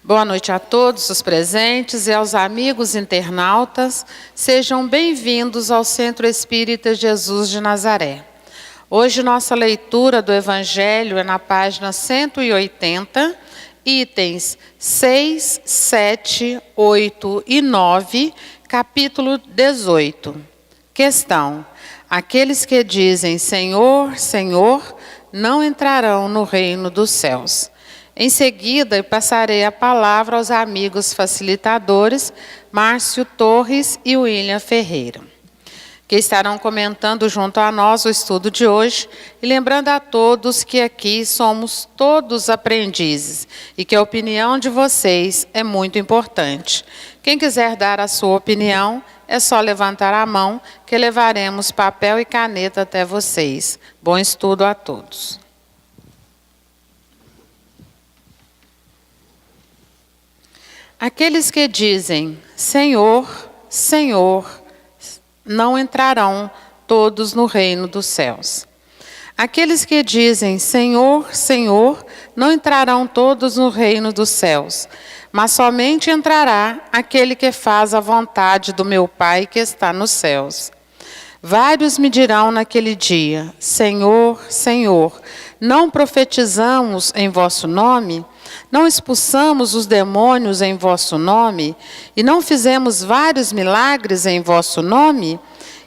Boa noite a todos os presentes e aos amigos internautas. Sejam bem-vindos ao Centro Espírita Jesus de Nazaré. Hoje nossa leitura do Evangelho é na página 180, itens 6, 7, 8 e 9, capítulo 18. Questão: aqueles que dizem Senhor, Senhor, não entrarão no reino dos céus. Em seguida, eu passarei a palavra aos amigos facilitadores, Márcio Torres e William Ferreira, que estarão comentando junto a nós o estudo de hoje, e lembrando a todos que aqui somos todos aprendizes e que a opinião de vocês é muito importante. Quem quiser dar a sua opinião, é só levantar a mão, que levaremos papel e caneta até vocês. Bom estudo a todos. Aqueles que dizem Senhor, Senhor, não entrarão todos no reino dos céus. Aqueles que dizem Senhor, Senhor, não entrarão todos no reino dos céus, mas somente entrará aquele que faz a vontade do meu Pai que está nos céus. Vários me dirão naquele dia, Senhor, Senhor, não profetizamos em vosso nome? Não expulsamos os demônios em vosso nome? E não fizemos vários milagres em vosso nome?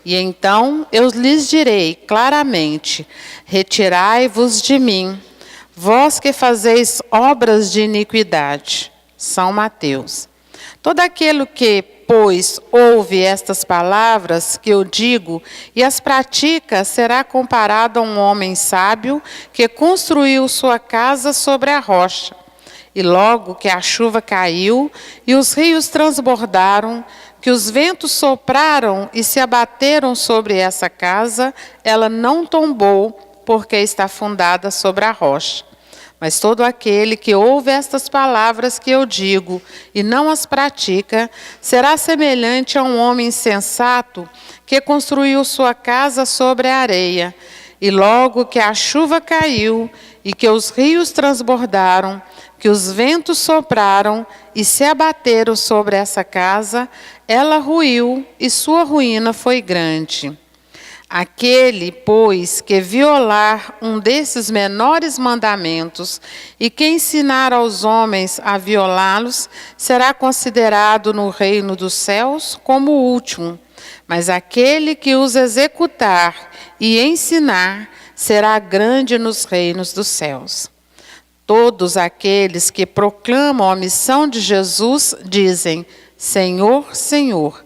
E então eu lhes direi claramente, retirai-vos de mim, vós que fazeis obras de iniquidade. São Mateus. Todo aquele que, pois, ouve estas palavras que eu digo e as pratica, será comparado a um homem sábio que construiu sua casa sobre a rocha. E logo que a chuva caiu e os rios transbordaram, que os ventos sopraram e se abateram sobre essa casa, ela não tombou, porque está fundada sobre a rocha. Mas todo aquele que ouve estas palavras que eu digo e não as pratica, será semelhante a um homem insensato que construiu sua casa sobre a areia. E logo que a chuva caiu e que os rios transbordaram, que os ventos sopraram e se abateram sobre essa casa, ela ruiu e sua ruína foi grande. Aquele, pois, que violar um desses menores mandamentos e que ensinar aos homens a violá-los, será considerado no reino dos céus como o último. Mas aquele que os executar e ensinar, será grande nos reinos dos céus. Todos aqueles que proclamam a missão de Jesus dizem, Senhor, Senhor.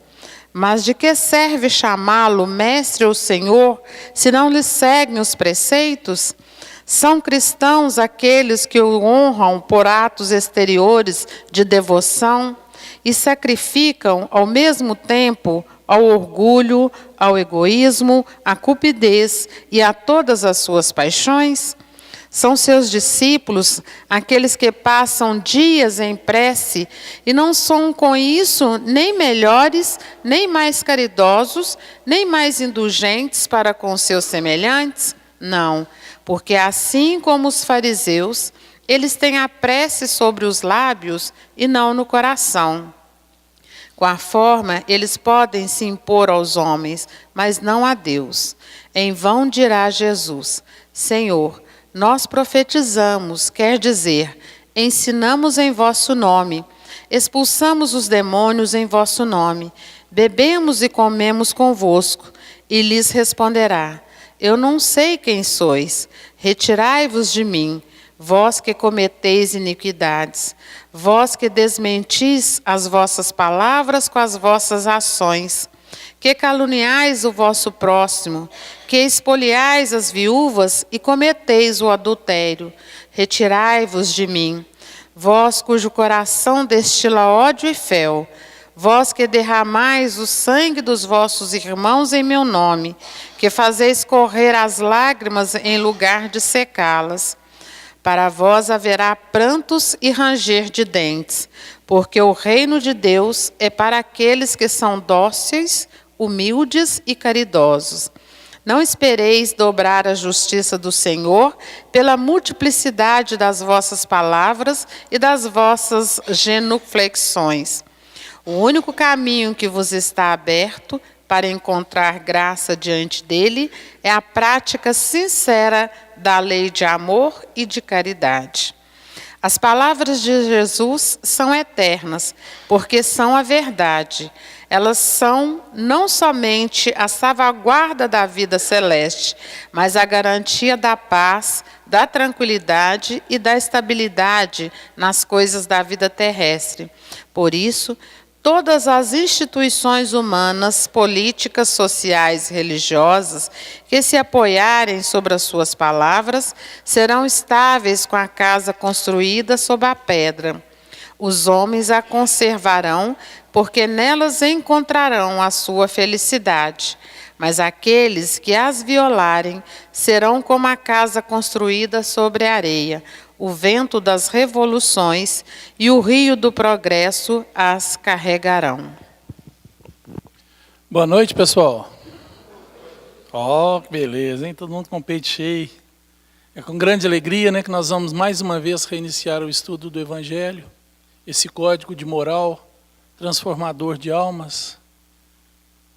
Mas de que serve chamá-lo mestre ou senhor, se não lhe seguem os preceitos? São cristãos aqueles que o honram por atos exteriores de devoção e sacrificam ao mesmo tempo ao orgulho, ao egoísmo, à cupidez e a todas as suas paixões? São seus discípulos aqueles que passam dias em prece e não são com isso nem melhores, nem mais caridosos, nem mais indulgentes para com seus semelhantes? Não, porque assim como os fariseus, eles têm a prece sobre os lábios e não no coração. Com a forma, eles podem se impor aos homens, mas não a Deus. Em vão dirá Jesus, Senhor, nós profetizamos, quer dizer, ensinamos em vosso nome, expulsamos os demônios em vosso nome, bebemos e comemos convosco. E lhes responderá, eu não sei quem sois, retirai-vos de mim, vós que cometeis iniquidades, vós que desmentis as vossas palavras com as vossas ações, que caluniais o vosso próximo, que expoliais as viúvas e cometeis o adultério. Retirai-vos de mim, vós cujo coração destila ódio e fel, vós que derramais o sangue dos vossos irmãos em meu nome, que fazeis correr as lágrimas em lugar de secá-las. Para vós haverá prantos e ranger de dentes, porque o reino de Deus é para aqueles que são dóceis, humildes e caridosos. Não espereis dobrar a justiça do Senhor pela multiplicidade das vossas palavras e das vossas genuflexões. O único caminho que vos está aberto para encontrar graça diante dele é a prática sincera da lei de amor e de caridade. As palavras de Jesus são eternas, porque são a verdade. Elas são não somente a salvaguarda da vida celeste, mas a garantia da paz, da tranquilidade e da estabilidade nas coisas da vida terrestre. Por isso, todas as instituições humanas, políticas, sociais e religiosas que se apoiarem sobre as suas palavras serão estáveis com a casa construída sob a pedra. Os homens a conservarão, porque nelas encontrarão a sua felicidade. Mas aqueles que as violarem serão como a casa construída sobre a areia. O vento das revoluções e o rio do progresso as carregarão. Boa noite, pessoal. Ó, que beleza, hein? Todo mundo com o peito cheio. É com grande alegria, né, que nós vamos mais uma vez reiniciar o estudo do Evangelho, esse código de moral transformador de almas.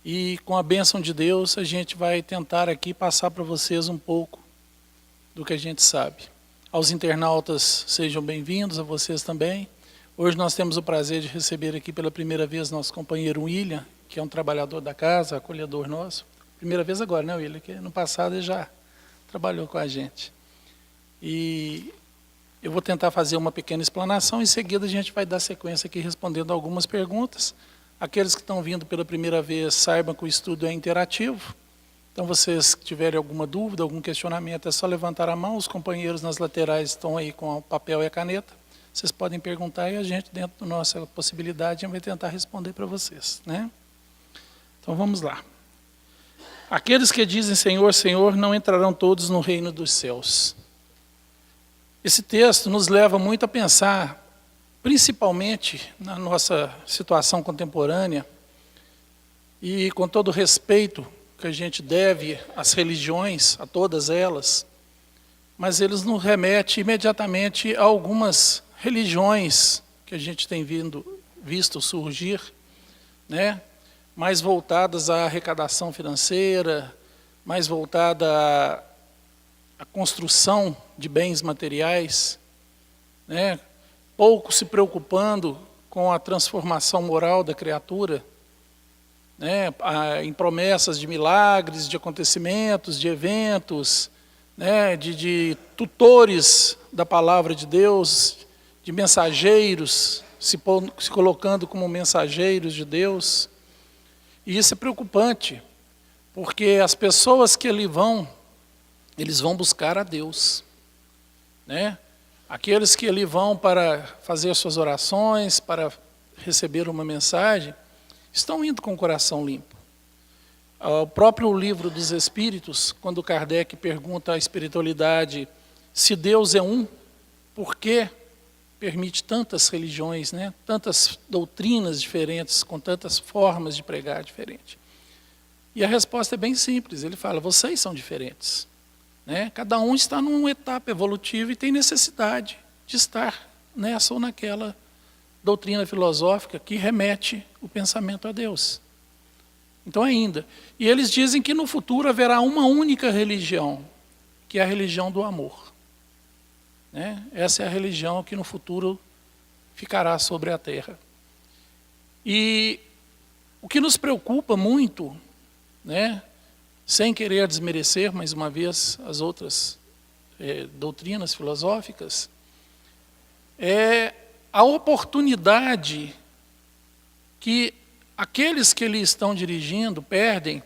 E com a bênção de Deus, a gente vai tentar aqui passar para vocês um pouco do que a gente sabe. Aos internautas, sejam bem-vindos, a vocês também. Hoje nós temos o prazer de receber aqui pela primeira vez nosso companheiro William, que é um trabalhador da casa, acolhedor nosso. Primeira vez agora, né, William? Que no passado ele já trabalhou com a gente. E eu vou tentar fazer uma pequena explanação, em seguida a gente vai dar sequência aqui respondendo algumas perguntas. Aqueles que estão vindo pela primeira vez, saibam que o estudo é interativo. Então, vocês que tiverem alguma dúvida, algum questionamento, é só levantar a mão. Os companheiros nas laterais estão aí com o papel e a caneta. Vocês podem perguntar e a gente, dentro da nossa possibilidade, vai tentar responder para vocês, né? Então, vamos lá. Aqueles que dizem Senhor, Senhor, não entrarão todos no reino dos céus. Esse texto nos leva muito a pensar, principalmente na nossa situação contemporânea, e com todo o respeito que a gente deve às religiões, a todas elas, mas eles nos remetem imediatamente a algumas religiões que a gente tem visto surgir, né? Mais voltadas à arrecadação financeira, mais voltada à construção de bens materiais, né? Pouco se preocupando com a transformação moral da criatura, né, em promessas de milagres, de acontecimentos, de eventos, né, de tutores da palavra de Deus, de mensageiros, se colocando como mensageiros de Deus. E isso é preocupante, porque as pessoas que ali vão, eles vão buscar a Deus, né? Aqueles que ali vão para fazer suas orações, para receber uma mensagem, estão indo com o coração limpo. O próprio livro dos Espíritos, quando Kardec pergunta à espiritualidade se Deus é um, por que permite tantas religiões, né? Tantas doutrinas diferentes, com tantas formas de pregar diferentes? E a resposta é bem simples, ele fala, vocês são diferentes, né? Cada um está numa etapa evolutiva e tem necessidade de estar nessa ou naquela doutrina filosófica que remete o pensamento a Deus. Então ainda. E eles dizem que no futuro haverá uma única religião, que é a religião do amor, né? Essa é a religião que no futuro ficará sobre a terra. E o que nos preocupa muito, né, sem querer desmerecer, mais uma vez, as outras doutrinas filosóficas, é a oportunidade que aqueles que lhe estão dirigindo perdem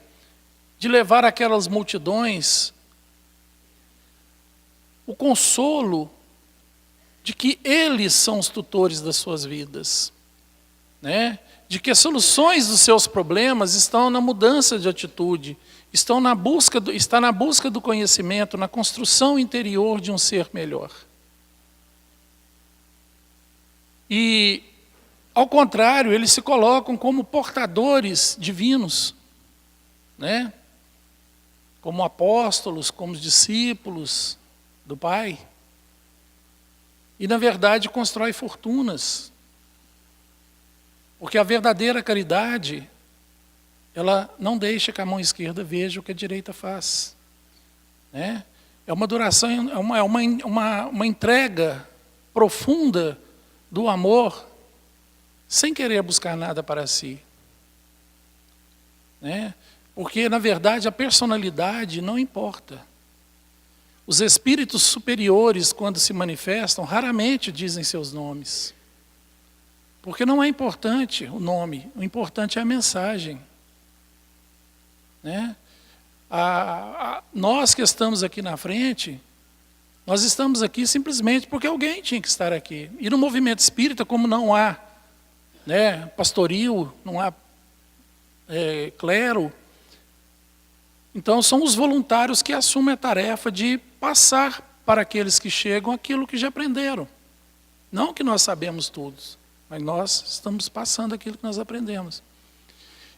de levar aquelas multidões o consolo de que eles são os tutores das suas vidas, né? De que as soluções dos seus problemas estão na mudança de atitude, está na busca do conhecimento, na construção interior de um ser melhor. E, ao contrário, eles se colocam como portadores divinos, né? como apóstolos, como discípulos do Pai. E, na verdade, constrói fortunas. Porque a verdadeira caridade, ela não deixa que a mão esquerda veja o que a direita faz. Né? É uma adoração, é uma entrega profunda do amor, sem querer buscar nada para si. Né? Porque, na verdade, a personalidade não importa. Os espíritos superiores, quando se manifestam, raramente dizem seus nomes. Porque não é importante o nome, o importante é a mensagem. Né? Nós que estamos aqui na frente, nós estamos aqui simplesmente porque alguém tinha que estar aqui. E no movimento espírita, como não há pastoril, não há clero, então são os voluntários que assumem a tarefa de passar para aqueles que chegam aquilo que já aprenderam. Não que nós sabemos tudo, mas nós estamos passando aquilo que nós aprendemos.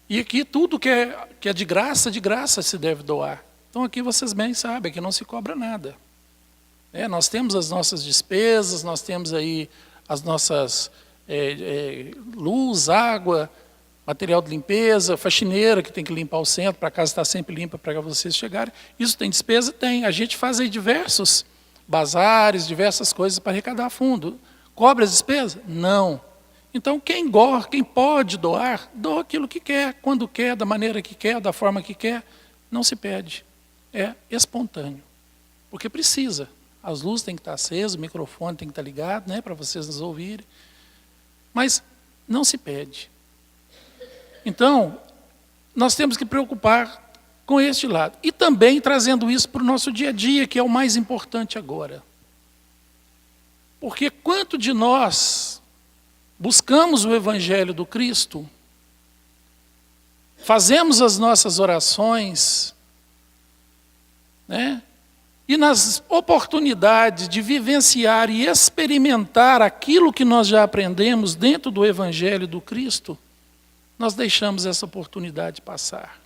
E aqui tudo que é de graça se deve doar. Então aqui vocês bem sabem que não se cobra nada. Nós temos as nossas despesas, nós temos aí as nossas luz, água, material de limpeza, faxineira que tem que limpar o centro, para a casa estar sempre limpa para vocês chegarem. Isso tem despesa? Tem. A gente faz aí diversos bazares, diversas coisas para arrecadar fundo. Cobra as despesas? Não. Então quem pode doar, doa aquilo que quer, quando quer, da maneira que quer, da forma que quer, não se pede. É espontâneo. Porque precisa. As luzes têm que estar acesas, o microfone tem que estar ligado, para vocês nos ouvirem. Mas não se pede. Então, nós temos que preocupar com este lado. E também trazendo isso para o nosso dia a dia, que é o mais importante agora. Porque quanto de nós buscamos o Evangelho do Cristo, fazemos as nossas orações, e nas oportunidades de vivenciar e experimentar aquilo que nós já aprendemos dentro do Evangelho do Cristo, nós deixamos essa oportunidade passar.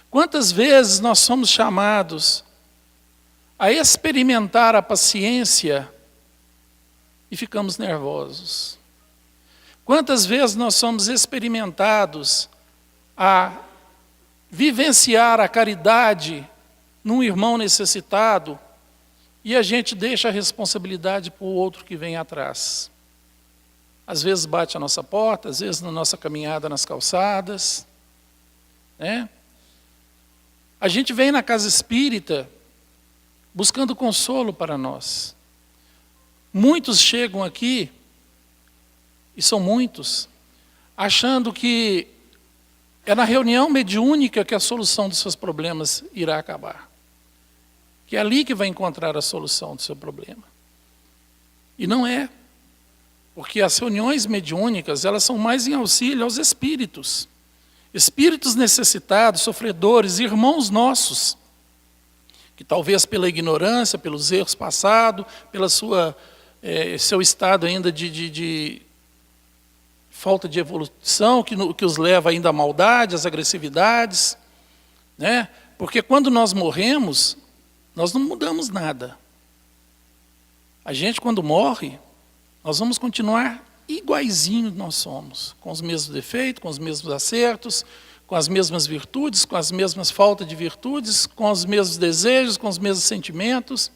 Quantas vezes nós somos chamados a experimentar a paciência e ficamos nervosos? Quantas vezes nós somos experimentados a vivenciar a caridade num irmão necessitado e a gente deixa a responsabilidade para o outro que vem atrás? Às vezes bate a nossa porta, às vezes na nossa caminhada nas calçadas. A gente vem na casa espírita buscando consolo para nós. Muitos chegam aqui, e são muitos, achando que é na reunião mediúnica que a solução dos seus problemas irá acabar. Que é ali que vai encontrar a solução do seu problema. E não é. Porque as reuniões mediúnicas, elas são mais em auxílio aos espíritos. Espíritos necessitados, sofredores, irmãos nossos, que talvez pela ignorância, pelos erros passados, pela seu estado ainda de falta de evolução, que os leva ainda à maldade, às agressividades. Porque quando nós morremos, nós não mudamos nada. A gente, quando morre, nós vamos continuar iguaizinho nós somos, com os mesmos defeitos, com os mesmos acertos, com as mesmas virtudes, com as mesmas faltas de virtudes, com os mesmos desejos, com os mesmos sentimentos.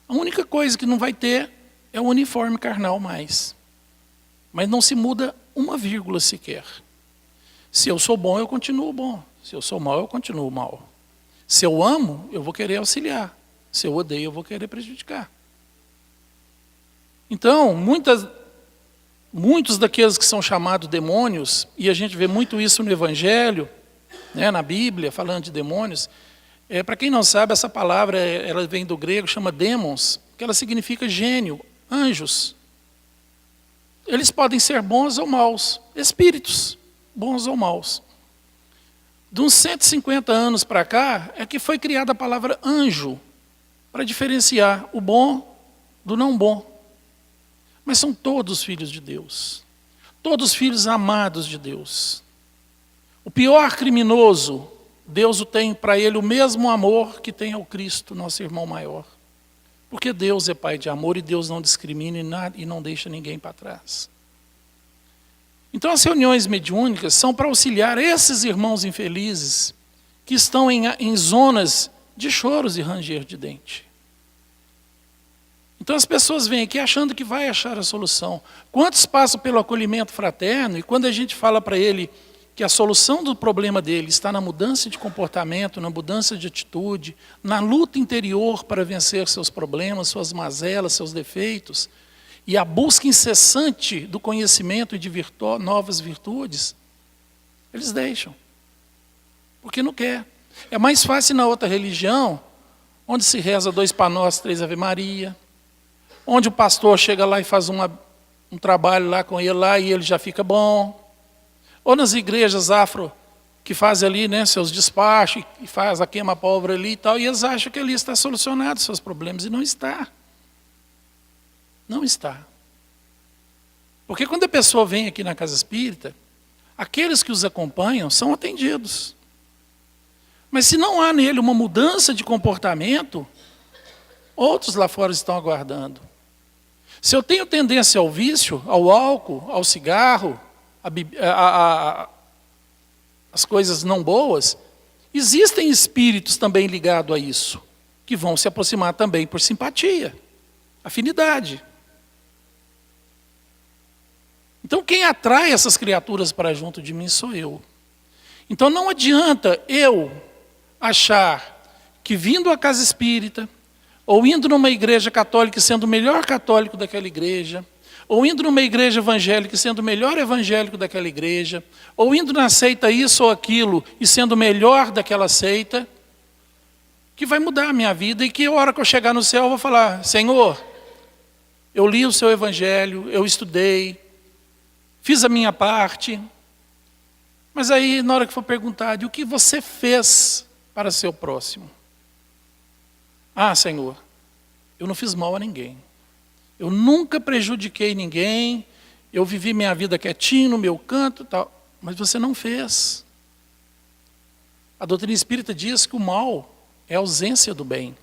A única coisa que não vai ter é o uniforme carnal mais. Mas não se muda uma vírgula sequer. Se eu sou bom, eu continuo bom. Se eu sou mau, eu continuo mau. Se eu amo, eu vou querer auxiliar. Se eu odeio, eu vou querer prejudicar. Então, muitos daqueles que são chamados demônios, e a gente vê muito isso no Evangelho, na Bíblia, falando de demônios, para quem não sabe, essa palavra ela vem do grego, chama demos, que ela significa gênio, anjos. Eles podem ser bons ou maus, espíritos, bons ou maus. De uns 150 anos para cá, é que foi criada a palavra anjo, para diferenciar o bom do não bom. Mas são todos filhos de Deus. Todos filhos amados de Deus. O pior criminoso, Deus tem para ele o mesmo amor que tem ao Cristo, nosso irmão maior. Porque Deus é Pai de amor e Deus não discrimina e não deixa ninguém para trás. Então as reuniões mediúnicas são para auxiliar esses irmãos infelizes que estão em zonas de choros e ranger de dente. Então as pessoas vêm aqui achando que vai achar a solução. Quantos passam pelo acolhimento fraterno e quando a gente fala para ele que a solução do problema dele está na mudança de comportamento, na mudança de atitude, na luta interior para vencer seus problemas, suas mazelas, seus defeitos, e a busca incessante do conhecimento e de novas virtudes, eles deixam. Porque não quer. É mais fácil na outra religião, onde se reza 2 Pai Nosso, 3 Ave Maria, onde o pastor chega lá e faz um trabalho lá com ele lá e ele já fica bom. Ou nas igrejas afro, que fazem ali, né, seus despachos, e faz a queima-pólvora ali e tal, e eles acham que ali está solucionado os seus problemas, e não está. Não está. Porque quando a pessoa vem aqui na casa espírita, aqueles que os acompanham são atendidos. Mas se não há nele uma mudança de comportamento, outros lá fora estão aguardando. Se eu tenho tendência ao vício, ao álcool, ao cigarro, as coisas não boas, existem espíritos também ligados a isso, que vão se aproximar também por simpatia, afinidade. Então quem atrai essas criaturas para junto de mim sou eu. Então não adianta eu achar que vindo à casa espírita, ou indo numa igreja católica e sendo o melhor católico daquela igreja, ou indo numa igreja evangélica e sendo o melhor evangélico daquela igreja, ou indo na seita isso ou aquilo e sendo o melhor daquela seita, que vai mudar a minha vida e que a hora que eu chegar no céu eu vou falar, Senhor, eu li o seu evangelho, eu estudei, fiz a minha parte, mas aí na hora que for perguntar, o que você fez para ser o próximo? Ah, Senhor, eu não fiz mal a ninguém. Eu nunca prejudiquei ninguém, eu vivi minha vida quietinho no meu canto, tal, mas você não fez. A doutrina espírita diz que o mal é a ausência do bem.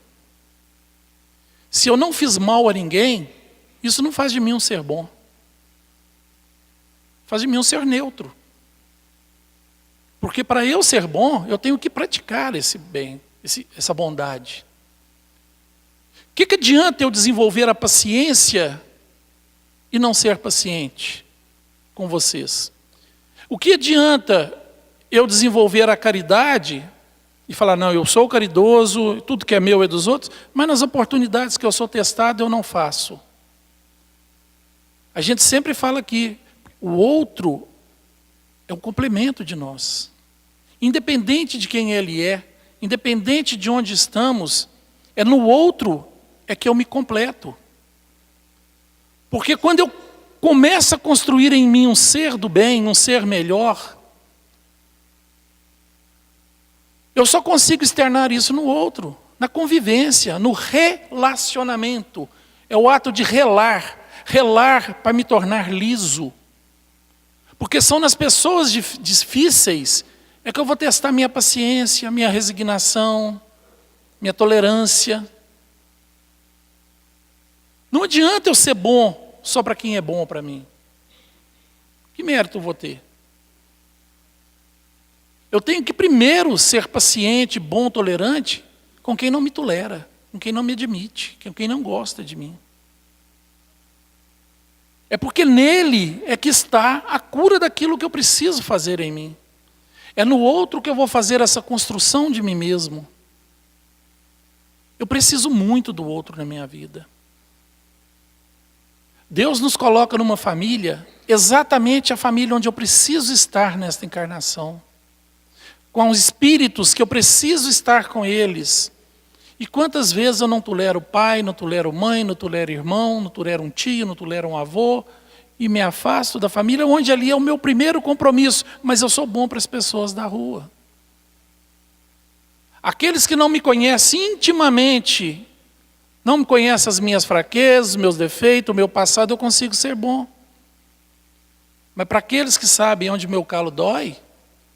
Se eu não fiz mal a ninguém, isso não faz de mim um ser bom. Faz de mim um ser neutro. Porque para eu ser bom, eu tenho que praticar esse bem, essa bondade. O que adianta eu desenvolver a paciência e não ser paciente com vocês? O que adianta eu desenvolver a caridade e falar, não, eu sou caridoso, tudo que é meu é dos outros, mas nas oportunidades que eu sou testado eu não faço. A gente sempre fala que o outro é um complemento de nós. Independente de quem ele é, independente de onde estamos, é no outro é que eu me completo. Porque quando eu começo a construir em mim um ser do bem, um ser melhor, eu só consigo externar isso no outro, na convivência, no relacionamento. É o ato de relar para me tornar liso. Porque são nas pessoas difíceis é que eu vou testar minha paciência, minha resignação, minha tolerância. Não adianta eu ser bom só para quem é bom para mim. Que mérito eu vou ter? Eu tenho que primeiro ser paciente, bom, tolerante com quem não me tolera, com quem não me admite, com quem não gosta de mim. É porque nele é que está a cura daquilo que eu preciso fazer em mim. É no outro que eu vou fazer essa construção de mim mesmo. Eu preciso muito do outro na minha vida. Deus nos coloca numa família, exatamente a família onde eu preciso estar nesta encarnação. Com os espíritos que eu preciso estar com eles. E quantas vezes eu não tolero pai, não tolero mãe, não tolero irmão, não tolero um tio, não tolero um avô, e me afasto da família, onde ali é o meu primeiro compromisso, mas eu sou bom para as pessoas da rua. Aqueles que não me conhecem intimamente, não me conhecem as minhas fraquezas, meus defeitos, o meu passado, eu consigo ser bom. Mas para aqueles que sabem onde meu calo dói,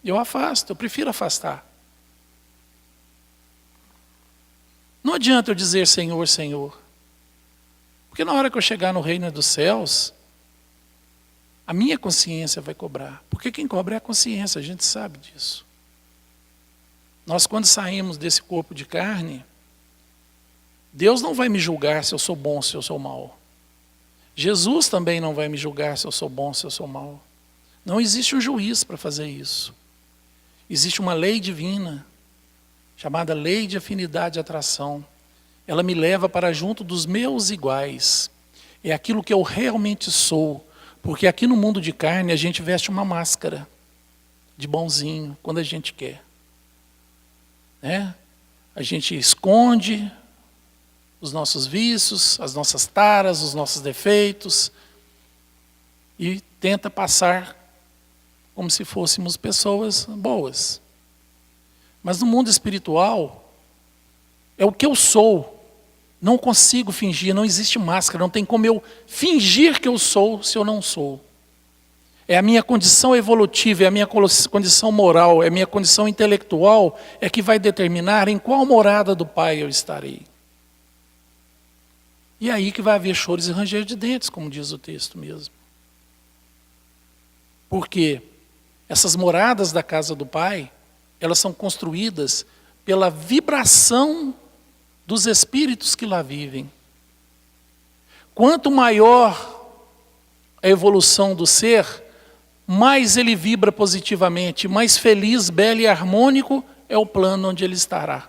eu afasto, eu prefiro afastar. Não adianta eu dizer Senhor, Senhor. Porque na hora que eu chegar no reino dos céus, a minha consciência vai cobrar. Porque quem cobra é a consciência, a gente sabe disso. Nós, quando saímos desse corpo de carne, Deus não vai me julgar se eu sou bom, se eu sou mau. Jesus também não vai me julgar se eu sou bom, se eu sou mau. Não existe um juiz para fazer isso. Existe uma lei divina, chamada lei de afinidade e atração. Ela me leva para junto dos meus iguais. É aquilo que eu realmente sou. Porque aqui no mundo de carne a gente veste uma máscara de bonzinho quando a gente quer. Né? A gente esconde os nossos vícios, as nossas taras, os nossos defeitos e tenta passar como se fôssemos pessoas boas. Mas no mundo espiritual é o que eu sou. Não consigo fingir, não existe máscara, não tem como eu fingir que eu sou se eu não sou. É a minha condição evolutiva, é a minha condição moral, é a minha condição intelectual, é que vai determinar em qual morada do Pai eu estarei. E é aí que vai haver choros e ranger de dentes, como diz o texto mesmo. Porque essas moradas da casa do Pai, elas são construídas pela vibração dos espíritos que lá vivem. Quanto maior a evolução do ser, mais ele vibra positivamente, mais feliz, belo e harmônico é o plano onde ele estará.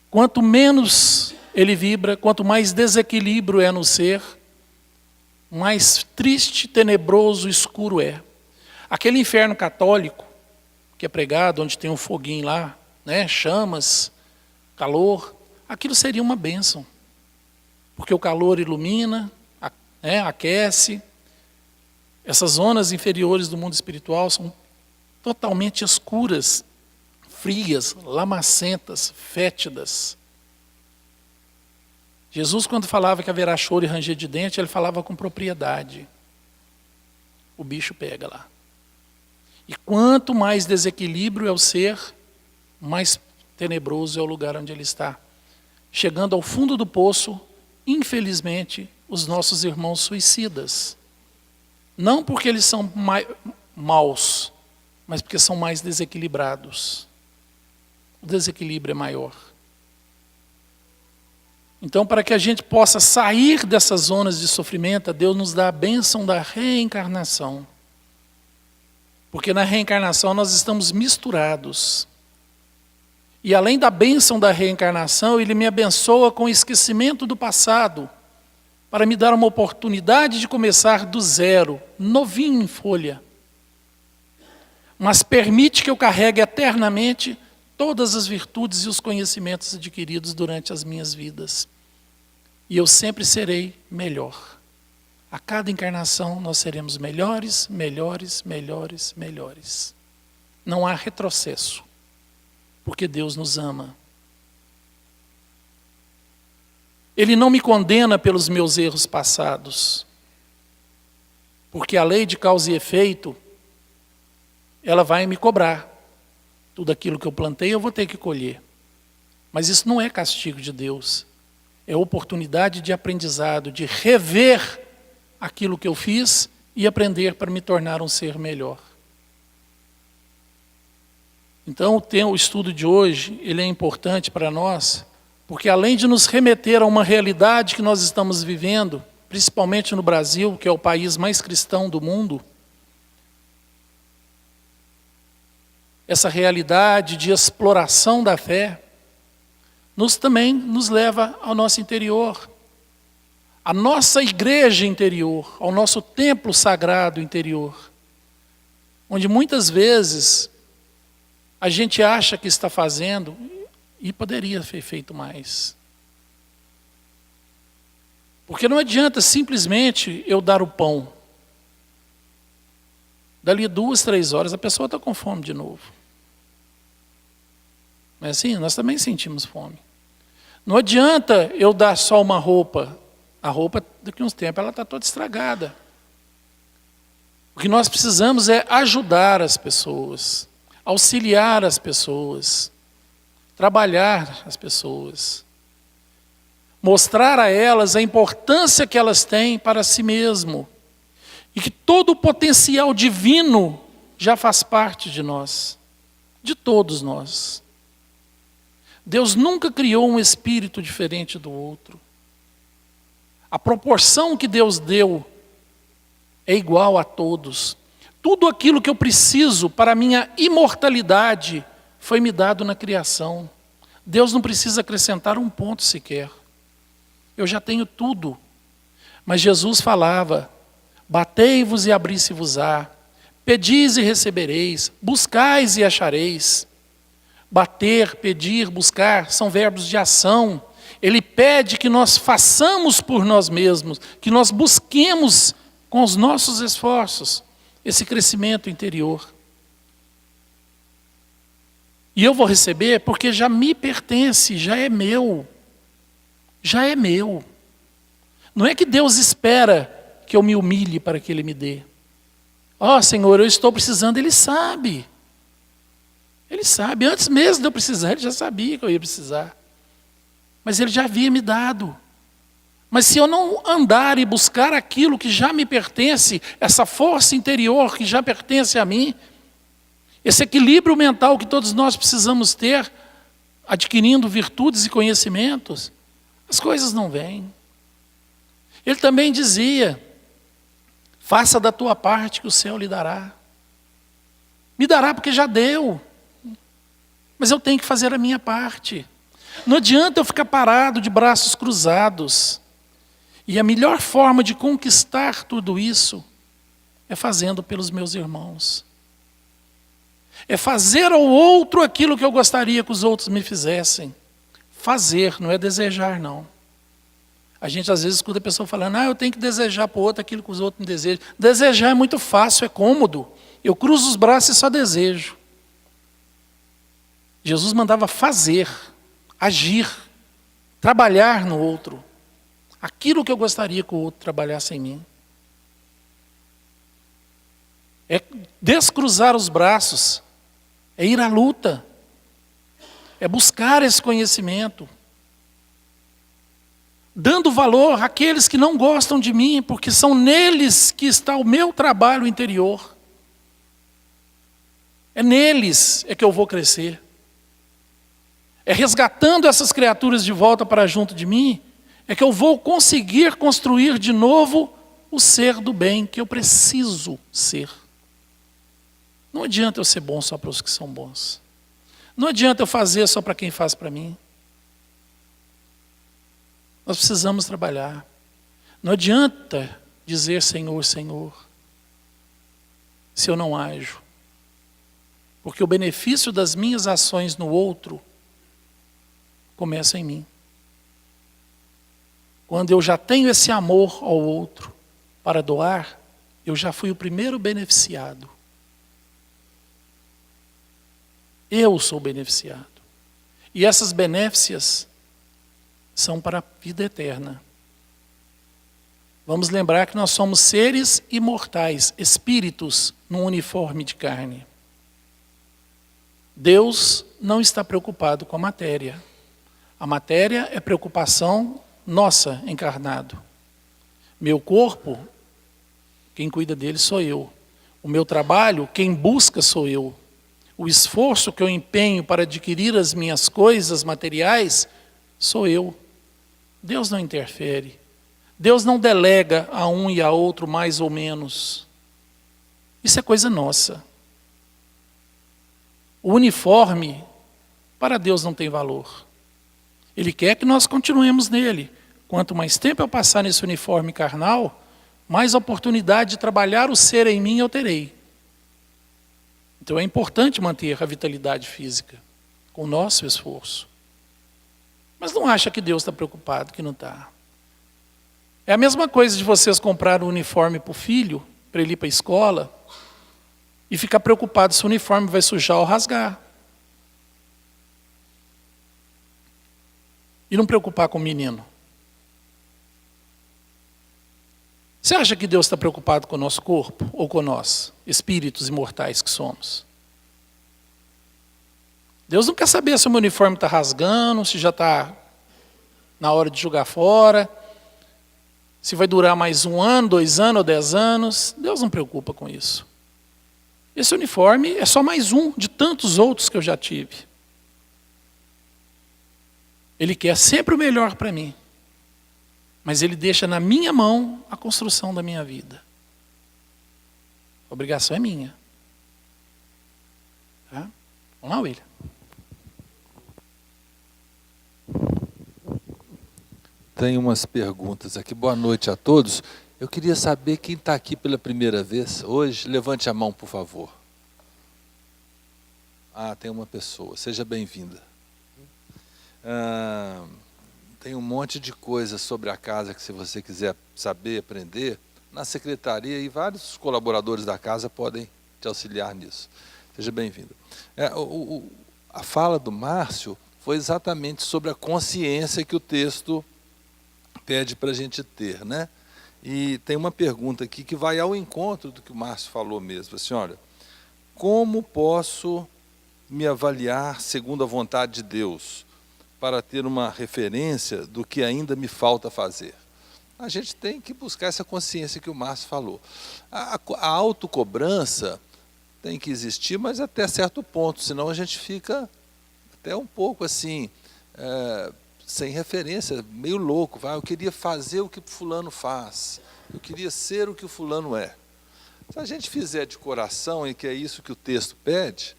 Quanto menos ele vibra, quanto mais desequilíbrio é no ser, mais triste, tenebroso, escuro é. Aquele inferno católico que é pregado, onde tem um foguinho lá, né, chamas, calor, aquilo seria uma bênção. Porque o calor ilumina, aquece. Essas zonas inferiores do mundo espiritual são totalmente escuras, frias, lamacentas, fétidas. Jesus, quando falava que haverá choro e ranger de dente, ele falava com propriedade. O bicho pega lá. E quanto mais desequilíbrio é o ser, mais tenebroso é o lugar onde ele está. Chegando ao fundo do poço, infelizmente, os nossos irmãos suicidas. Não porque eles são maus, mas porque são mais desequilibrados. O desequilíbrio é maior. Então, para que a gente possa sair dessas zonas de sofrimento, Deus nos dá a bênção da reencarnação. Porque na reencarnação nós estamos misturados. E além da bênção da reencarnação, Ele me abençoa com o esquecimento do passado, para me dar uma oportunidade de começar do zero, novinho em folha. Mas permite que eu carregue eternamente todas as virtudes e os conhecimentos adquiridos durante as minhas vidas. E eu sempre serei melhor. A cada encarnação nós seremos melhores, melhores, melhores, melhores. Não há retrocesso, porque Deus nos ama. Ele não me condena pelos meus erros passados, porque a lei de causa e efeito, ela vai me cobrar. Tudo aquilo que eu plantei eu vou ter que colher. Mas isso não é castigo de Deus. É oportunidade de aprendizado, de rever aquilo que eu fiz e aprender para me tornar um ser melhor. Então o estudo de hoje, ele é importante para nós, porque além de nos remeter a uma realidade que nós estamos vivendo, principalmente no Brasil, que é o país mais cristão do mundo, essa realidade de exploração da fé, também nos leva ao nosso interior, à nossa igreja interior, ao nosso templo sagrado interior, onde muitas vezes a gente acha que está fazendo e poderia ter feito mais. Porque não adianta simplesmente eu dar o pão. Dali 2, 3 horas a pessoa está com fome de novo. Mas assim, nós também sentimos fome. Não adianta eu dar só uma roupa. A roupa, daqui a uns tempos, ela está toda estragada. O que nós precisamos é ajudar as pessoas, auxiliar as pessoas, trabalhar as pessoas, mostrar a elas a importância que elas têm para si mesmo, e que todo o potencial divino já faz parte de nós, de todos nós. Deus nunca criou um espírito diferente do outro. A proporção que Deus deu é igual a todos. Tudo aquilo que eu preciso para a minha imortalidade foi me dado na criação. Deus não precisa acrescentar um ponto sequer. Eu já tenho tudo. Mas Jesus falava: batei-vos e abri-se-vos-á, pedis e recebereis, buscais e achareis. Bater, pedir, buscar são verbos de ação. Ele pede que nós façamos por nós mesmos, que nós busquemos com os nossos esforços esse crescimento interior. E eu vou receber porque já me pertence, já é meu. Já é meu. Não é que Deus espera que eu me humilhe para que Ele me dê. Ó, Senhor, eu estou precisando, Ele sabe. Ele sabe, antes mesmo de eu precisar, Ele já sabia que eu ia precisar. Mas Ele já havia me dado. Mas se eu não andar e buscar aquilo que já me pertence, essa força interior que já pertence a mim, esse equilíbrio mental que todos nós precisamos ter, adquirindo virtudes e conhecimentos, as coisas não vêm. Ele também dizia: faça da tua parte que o céu lhe dará. Me dará porque já deu. Mas eu tenho que fazer a minha parte. Não adianta eu ficar parado de braços cruzados. E a melhor forma de conquistar tudo isso é fazendo pelos meus irmãos. É fazer ao outro aquilo que eu gostaria que os outros me fizessem. Fazer, não é desejar, não. A gente às vezes escuta a pessoa falando: eu tenho que desejar para o outro aquilo que os outros me desejam. Desejar é muito fácil, é cômodo. Eu cruzo os braços e só desejo. Jesus mandava fazer, agir, trabalhar no outro. Aquilo que eu gostaria que o outro trabalhasse em mim. É descruzar os braços, é ir à luta, é buscar esse conhecimento, dando valor àqueles que não gostam de mim, porque são neles que está o meu trabalho interior. É neles é que eu vou crescer. É resgatando essas criaturas de volta para junto de mim, é que eu vou conseguir construir de novo o ser do bem que eu preciso ser. Não adianta eu ser bom só para os que são bons. Não adianta eu fazer só para quem faz para mim. Nós precisamos trabalhar. Não adianta dizer Senhor, Senhor, se eu não ajo. Porque o benefício das minhas ações no outro começa em mim. Quando eu já tenho esse amor ao outro para doar, eu já fui o primeiro beneficiado. Eu sou beneficiado. E essas benéficias são para a vida eterna. Vamos lembrar que nós somos seres imortais, espíritos num uniforme de carne. Deus não está preocupado com a matéria. A matéria é preocupação nossa, encarnado. Meu corpo, quem cuida dele sou eu. O meu trabalho, quem busca sou eu. O esforço que eu empenho para adquirir as minhas coisas materiais, sou eu. Deus não interfere. Deus não delega a um e a outro mais ou menos. Isso é coisa nossa. O uniforme, para Deus não tem valor. Ele quer que nós continuemos nele. Quanto mais tempo eu passar nesse uniforme carnal, mais oportunidade de trabalhar o ser em mim eu terei. Então é importante manter a vitalidade física, com o nosso esforço. Mas não acha que Deus está preocupado, que não está. É a mesma coisa de vocês comprar um uniforme para o filho, para ele ir para a escola, e ficar preocupado se o uniforme vai sujar ou rasgar. E não preocupar com o menino. Você acha que Deus está preocupado com o nosso corpo? Ou com nós, espíritos imortais que somos? Deus não quer saber se o meu uniforme está rasgando, se já está na hora de jogar fora, se vai durar mais 1 ano, 2 anos ou 10 anos. Deus não preocupa com isso. Esse uniforme é só mais um de tantos outros que eu já tive. Ele quer sempre o melhor para mim. Mas Ele deixa na minha mão a construção da minha vida. A obrigação é minha. Tá? Vamos lá, William. Tem umas perguntas aqui. Boa noite a todos. Eu queria saber quem está aqui pela primeira vez hoje. Levante a mão, por favor. Ah, tem uma pessoa. Seja bem-vinda. Tem um monte de coisas sobre a casa que, se você quiser saber, aprender, na secretaria, e vários colaboradores da casa podem te auxiliar nisso. Seja bem-vindo. A fala do Márcio foi exatamente sobre a consciência que o texto pede para a gente ter, né? E tem uma pergunta aqui que vai ao encontro do que o Márcio falou mesmo. Assim, olha, como posso me avaliar segundo a vontade de Deus, para ter uma referência do que ainda me falta fazer? A gente tem que buscar essa consciência que o Márcio falou. A autocobrança tem que existir, mas até certo ponto, senão a gente fica até um pouco assim, sem referência, meio louco. Eu queria fazer o que fulano faz, eu queria ser o que o fulano é. Se a gente fizer de coração, e que é isso que o texto pede,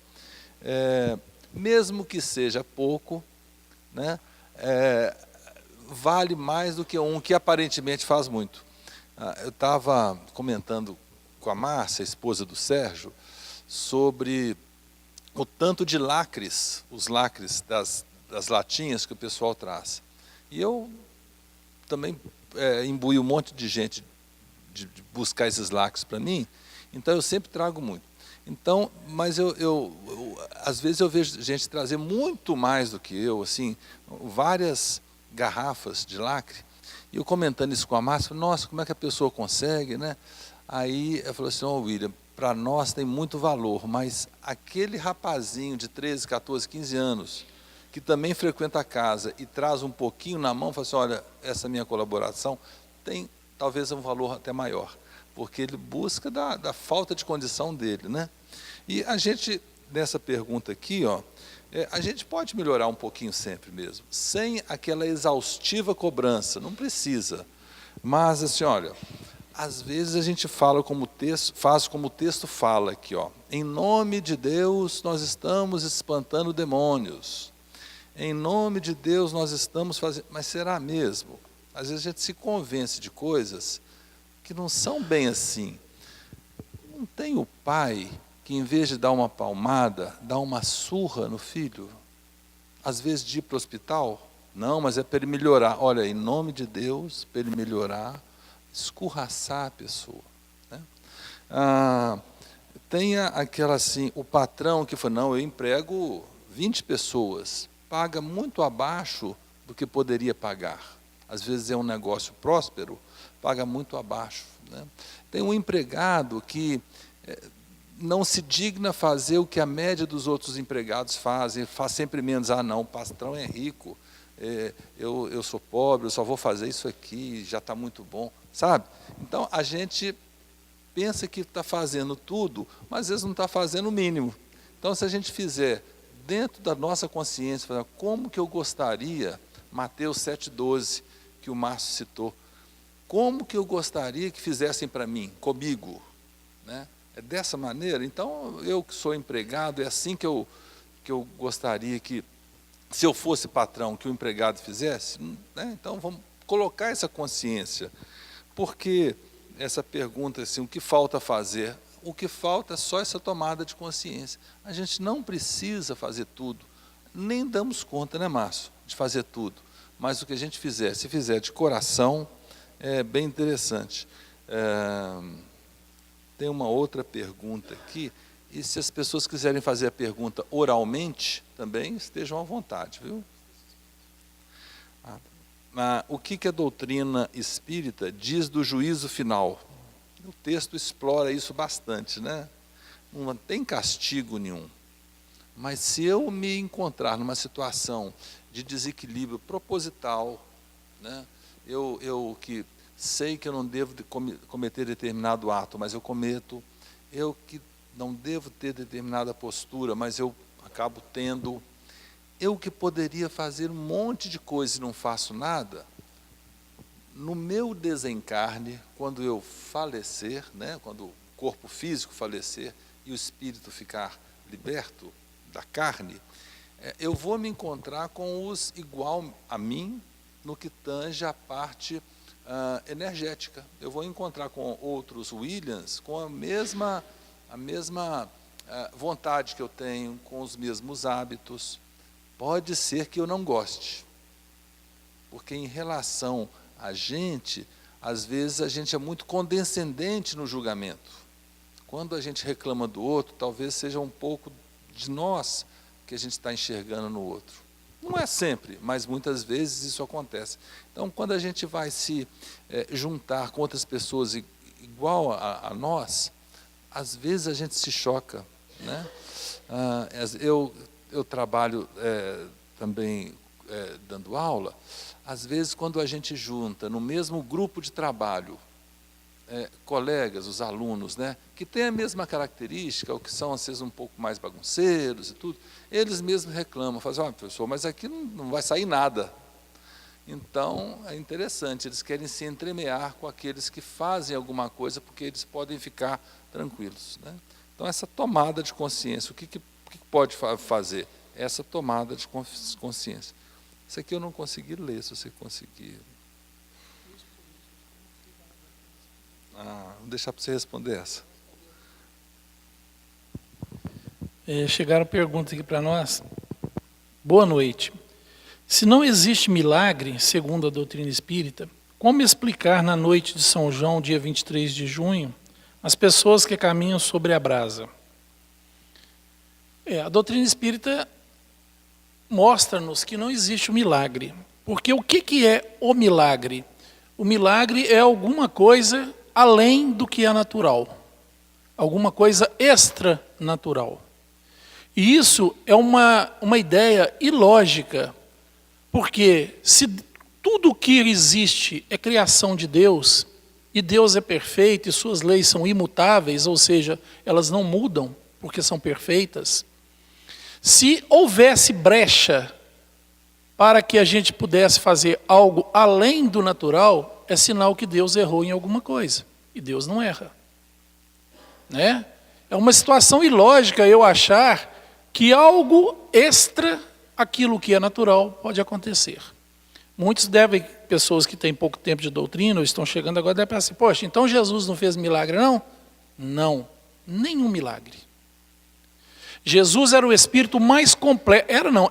mesmo que seja pouco, né, vale mais do que um que aparentemente faz muito. Eu estava comentando com a Márcia, a esposa do Sérgio, sobre o tanto de lacres, os lacres das latinhas que o pessoal traz. E eu também imbuí um monte de gente de buscar esses lacres para mim, então eu sempre trago muito. Então, mas às vezes eu vejo gente trazer muito mais do que eu, assim, várias garrafas de lacre, e eu comentando isso com a Márcia, nossa, como é que a pessoa consegue, né? Aí eu falei assim, William, para nós tem muito valor, mas aquele rapazinho de 13, 14, 15 anos, que também frequenta a casa e traz um pouquinho na mão, fala assim, olha, essa minha colaboração tem talvez um valor até maior, porque ele busca da falta de condição dele, né? E a gente, nessa pergunta aqui, a gente pode melhorar um pouquinho sempre mesmo, sem aquela exaustiva cobrança, não precisa. Mas assim, olha, às vezes a gente fala como o texto, faz como o texto fala aqui, em nome de Deus nós estamos espantando demônios. Em nome de Deus nós estamos fazendo, mas será mesmo? Às vezes a gente se convence de coisas que não são bem assim. Não tem o pai que, em vez de dar uma palmada, dá uma surra no filho? Às vezes de ir para o hospital? Não, mas é para ele melhorar. Olha, em nome de Deus, para ele melhorar, escorraçar a pessoa, né? Tem aquela assim, o patrão que fala, não, eu emprego 20 pessoas, paga muito abaixo do que poderia pagar. Às vezes é um negócio próspero, paga muito abaixo, né? Tem um empregado que não se digna fazer o que a média dos outros empregados fazem, faz sempre menos. Ah, não, o patrão é rico, eu sou pobre, eu só vou fazer isso aqui, já está muito bom, sabe? Então, a gente pensa que está fazendo tudo, mas às vezes não está fazendo o mínimo. Então, se a gente fizer dentro da nossa consciência, como que eu gostaria, Mateus 7,12, que o Márcio citou, como que eu gostaria que fizessem para mim, comigo, né? É dessa maneira. Então, eu que sou empregado, é assim que eu gostaria que, se eu fosse patrão, que o empregado fizesse, né? Então, vamos colocar essa consciência. Porque essa pergunta, assim, o que falta fazer? O que falta é só essa tomada de consciência. A gente não precisa fazer tudo, nem damos conta, né, Márcio, de fazer tudo. Mas o que a gente fizer, se fizer de coração, é bem interessante. Tem uma outra pergunta aqui, e se as pessoas quiserem fazer a pergunta oralmente, também estejam à vontade, viu? O que a doutrina espírita diz do juízo final? O texto explora isso bastante, né? Não tem castigo nenhum, Mas se eu me encontrar numa situação de desequilíbrio proposital, né, eu que sei que eu não devo cometer determinado ato, mas eu cometo, eu que não devo ter determinada postura, mas eu acabo tendo, eu que poderia fazer um monte de coisa e não faço nada, no meu desencarne, quando eu falecer, né, quando o corpo físico falecer e o espírito ficar liberto da carne, eu vou me encontrar com os igual a mim no que tange a parte energética. Eu vou encontrar com outros Williams com a mesma vontade que eu tenho, com os mesmos hábitos. Pode ser que eu não goste, porque em relação a gente, às vezes a gente é muito condescendente no julgamento. Quando a gente reclama do outro, talvez seja um pouco de nós que a gente está enxergando no outro. Não é sempre, mas muitas vezes isso acontece. Então, quando a gente vai se juntar com outras pessoas igual a nós, às vezes a gente se choca, né? Eu trabalho também dando aula. Às vezes, quando a gente junta no mesmo grupo de trabalho, colegas, os alunos, né, que têm a mesma característica, ou que são, às vezes, um pouco mais bagunceiros e tudo, eles mesmos reclamam, fazem, professor, mas aqui não vai sair nada. Então, é interessante, eles querem se entremear com aqueles que fazem alguma coisa, porque eles podem ficar tranquilos, né? Então, essa tomada de consciência, o que pode fazer? Essa tomada de consciência. Isso aqui eu não consegui ler, se você conseguir. Vou deixar para você responder essa. Chegaram perguntas aqui para nós. Boa noite. Se não existe milagre, segundo a doutrina espírita, como explicar na noite de São João, dia 23 de junho, as pessoas que caminham sobre a brasa? A doutrina espírita mostra-nos que não existe o milagre. Porque o que é o milagre? O milagre é alguma coisa além do que é natural. Alguma coisa extranatural. E isso é uma ideia ilógica. Porque se tudo que existe é criação de Deus, e Deus é perfeito e suas leis são imutáveis, ou seja, elas não mudam porque são perfeitas, se houvesse brecha para que a gente pudesse fazer algo além do natural, é sinal que Deus errou em alguma coisa. E Deus não erra. Né? É uma situação ilógica eu achar que algo extra aquilo que é natural pode acontecer. Muitos pessoas que têm pouco tempo de doutrina, ou estão chegando agora, devem pensar assim, poxa, então Jesus não fez milagre não? Não, nenhum milagre. Jesus era o espírito mais completo,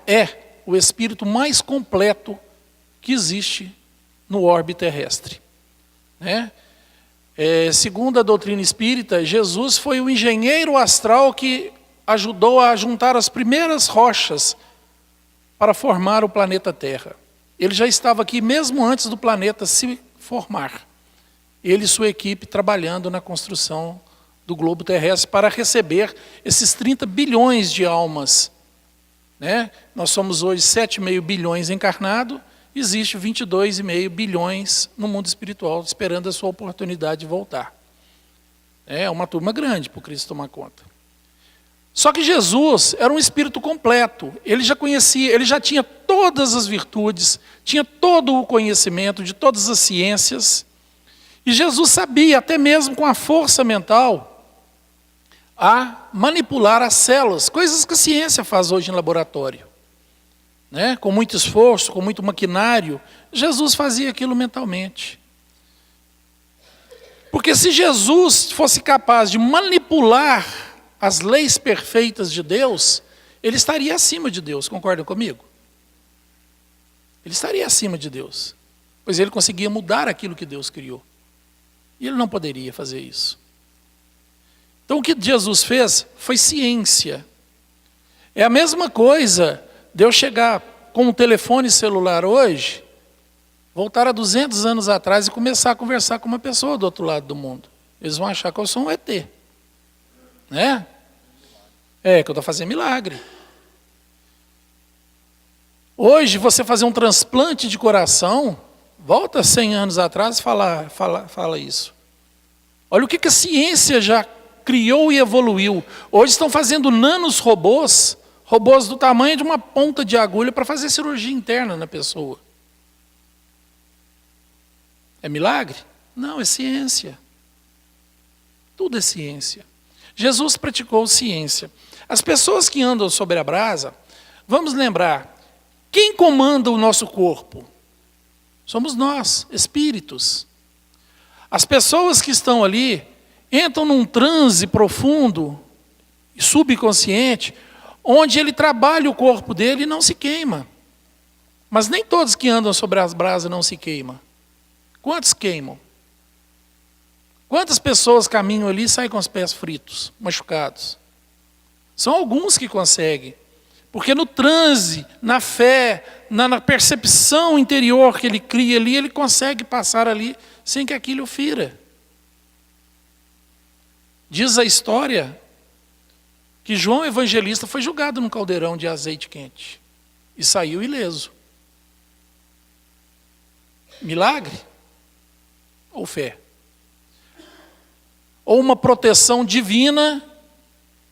é o espírito mais completo que existe no orbe terrestre. Né? Segundo a doutrina espírita, Jesus foi o engenheiro astral que ajudou a juntar as primeiras rochas para formar o planeta Terra. Ele já estava aqui mesmo antes do planeta se formar. Ele e sua equipe trabalhando na construção do globo terrestre para receber esses 30 bilhões de almas. Né? Nós somos hoje 7,5 bilhões encarnados, existe 22,5 bilhões no mundo espiritual, esperando a sua oportunidade de voltar. É uma turma grande para o Cristo tomar conta. Só que Jesus era um espírito completo, ele já conhecia, ele já tinha todas as virtudes, tinha todo o conhecimento de todas as ciências, e Jesus sabia, até mesmo com a força mental, a manipular as células, coisas que a ciência faz hoje em laboratório. Né? Com muito esforço, com muito maquinário, Jesus fazia aquilo mentalmente. Porque se Jesus fosse capaz de manipular as leis perfeitas de Deus, ele estaria acima de Deus, concordam comigo? Ele estaria acima de Deus, pois ele conseguia mudar aquilo que Deus criou. E ele não poderia fazer isso. Então o que Jesus fez foi ciência. É a mesma coisa de eu chegar com um telefone celular hoje, voltar a 200 anos atrás e começar a conversar com uma pessoa do outro lado do mundo. Eles vão achar que eu sou um ET. Né? Que eu estou fazendo milagre. Hoje, você fazer um transplante de coração, volta 100 anos atrás e fala isso. Olha o que a ciência já criou e evoluiu. Hoje estão fazendo robôs do tamanho de uma ponta de agulha para fazer cirurgia interna na pessoa. É milagre? Não, é ciência. Tudo é ciência. Jesus praticou ciência. As pessoas que andam sobre a brasa, vamos lembrar, quem comanda o nosso corpo? Somos nós, espíritos. As pessoas que estão ali entram num transe profundo e subconsciente, onde ele trabalha o corpo dele e não se queima. Mas nem todos que andam sobre as brasas não se queimam. Quantos queimam? Quantas pessoas caminham ali e saem com os pés fritos, machucados? São alguns que conseguem. Porque no transe, na fé, na percepção interior que ele cria ali, ele consegue passar ali sem que aquilo o fira. Diz a história que João Evangelista foi jogado num caldeirão de azeite quente e saiu ileso. Milagre? Ou fé? Ou uma proteção divina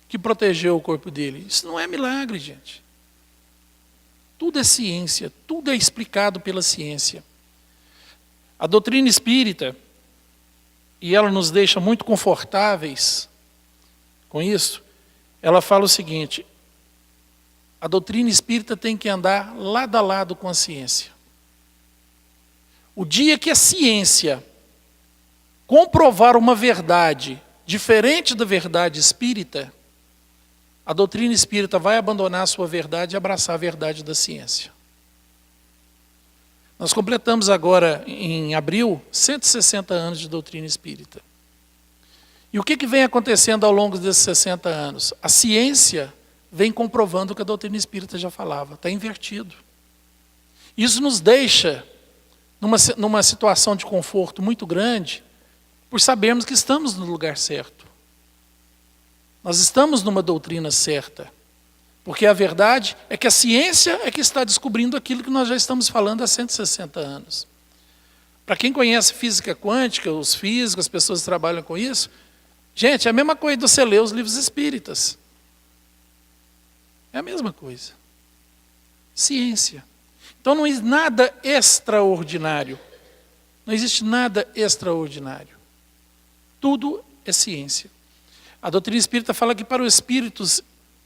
que protegeu o corpo dele? Isso não é milagre, gente. Tudo é ciência, tudo é explicado pela ciência. A doutrina espírita, e ela nos deixa muito confortáveis com isso, ela fala o seguinte: a doutrina espírita tem que andar lado a lado com a ciência. O dia que a ciência comprovar uma verdade diferente da verdade espírita, a doutrina espírita vai abandonar a sua verdade e abraçar a verdade da ciência. Nós completamos agora, em abril, 160 anos de doutrina espírita. E o que vem acontecendo ao longo desses 60 anos? A ciência vem comprovando o que a doutrina espírita já falava, está invertido. Isso nos deixa numa situação de conforto muito grande, por sabermos que estamos no lugar certo. Nós estamos numa doutrina certa. Porque a verdade é que a ciência é que está descobrindo aquilo que nós já estamos falando há 160 anos. Para quem conhece física quântica, os físicos, as pessoas que trabalham com isso, gente, é a mesma coisa de você ler os livros espíritas. É a mesma coisa. Ciência. Então não existe nada extraordinário. Não existe nada extraordinário. Tudo é ciência. A doutrina espírita fala que para os espíritos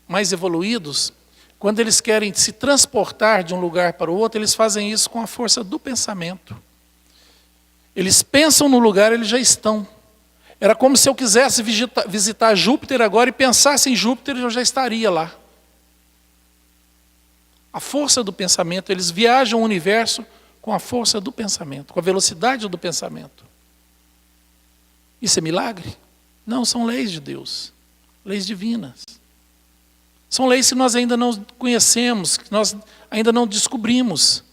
mais evoluídos, quando eles querem se transportar de um lugar para o outro, eles fazem isso com a força do pensamento. Eles pensam no lugar, eles já estão. Era como se eu quisesse visitar Júpiter agora e pensasse em Júpiter, eu já estaria lá. A força do pensamento, eles viajam o universo com a força do pensamento, com a velocidade do pensamento. Isso é milagre? Não, são leis de Deus, leis divinas. São leis que nós ainda não conhecemos, que nós ainda não descobrimos,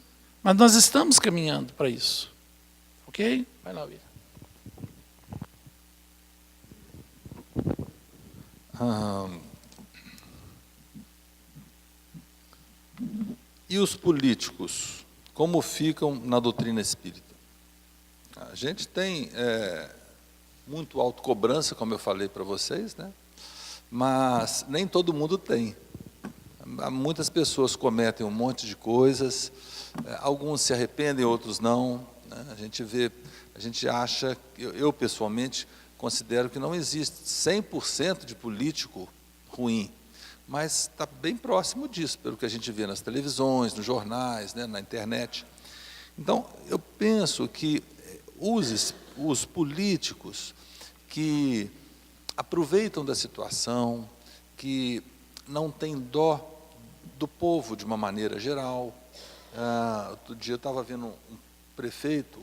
mas nós estamos caminhando para isso. Ok? Vai lá, William. E os políticos, como ficam na doutrina espírita? A gente tem muito autocobrança, como eu falei para vocês, né? Mas nem todo mundo tem. Muitas pessoas cometem um monte de coisas, alguns se arrependem, outros não, né? A gente acha, eu pessoalmente considero que não existe 100% de político ruim, mas está bem próximo disso, pelo que a gente vê nas televisões, nos jornais, né, na internet. Então, eu penso que os políticos que aproveitam da situação, que não têm dó do povo de uma maneira geral. Outro dia eu estava vendo um prefeito